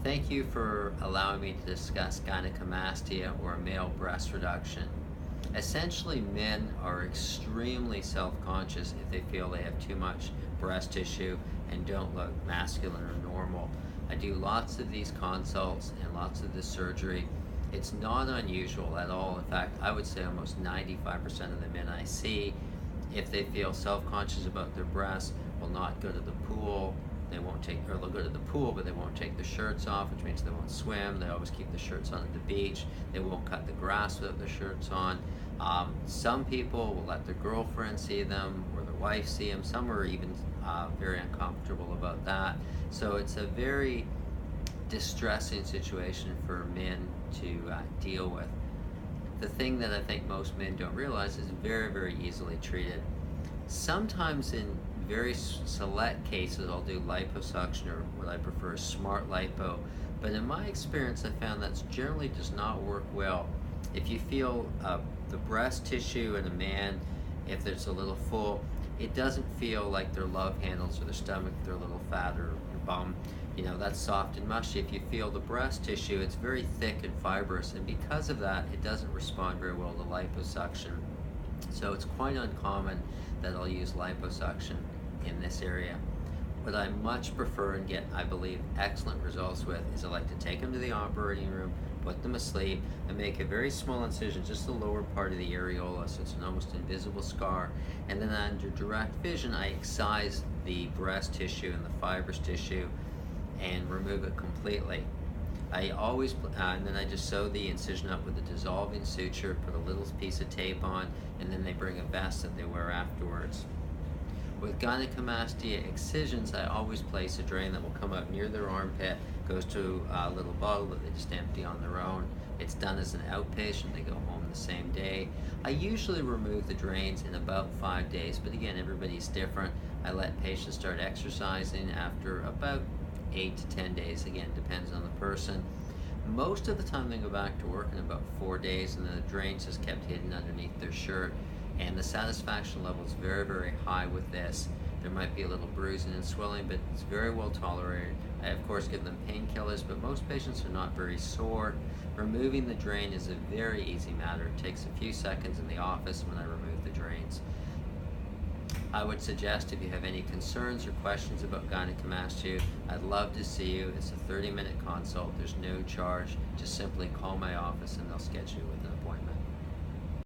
Thank you for allowing me to discuss gynecomastia or male breast reduction. Essentially, men are extremely self-conscious if they feel they have too much breast tissue and don't look masculine or normal. I do lots of these consults and lots of this surgery. It's not unusual at all. In fact, I would say almost 95% of the men I see, if they feel self-conscious about their breasts, will not go to the pool. They won't take, or they'll go to the pool, but they won't take their shirts off, which means they won't swim. They always keep the shirts on at the beach. They won't cut the grass without their shirts on. Some people will let their girlfriend see them or their wife see them. Some are even very uncomfortable about that. So it's a very distressing situation for men to deal with. The thing that I think most men don't realize is very, very easily treated. Sometimes in very select cases I'll do liposuction, or what I prefer is smart lipo, but in my experience I found that generally does not work well. If you feel the breast tissue in a man, if it's a little full, it doesn't feel like their love handles or their stomach, they're a little fat, or your bum, that's soft and mushy. If you feel the breast tissue, it's very thick and fibrous, and because of that it doesn't respond very well to liposuction. So it's quite uncommon that I'll use liposuction in this area. What I much prefer and get, I believe, excellent results with is I like to take them to the operating room, put them asleep, and make a very small incision, just the lower part of the areola, so it's an almost invisible scar. And then under direct vision, I excise the breast tissue and the fibrous tissue and remove it completely. I always, and then I just sew the incision up with a dissolving suture, put a little piece of tape on, and then they bring a vest that they wear afterwards. With gynecomastia excisions, I always place a drain that will come out near their armpit, goes to a little bottle that they just empty on their own. It's done as an outpatient, they go home the same day. I usually remove the drains in about 5 days, but again, everybody's different. I let patients start exercising after about 8 to 10 days, again, depends on the person. Most of the time they go back to work in about 4 days, and then the drains just kept hidden underneath their shirt. And the satisfaction level is very, very high with this. There might be a little bruising and swelling, but it's very well tolerated. I, of course, give them painkillers, but most patients are not very sore. Removing the drain is a very easy matter. It takes a few seconds in the office when I remove the drains. I would suggest, if you have any concerns or questions about gynecomastia, I'd love to see you. It's a 30-minute consult. There's no charge. Just simply call my office and they'll schedule you with an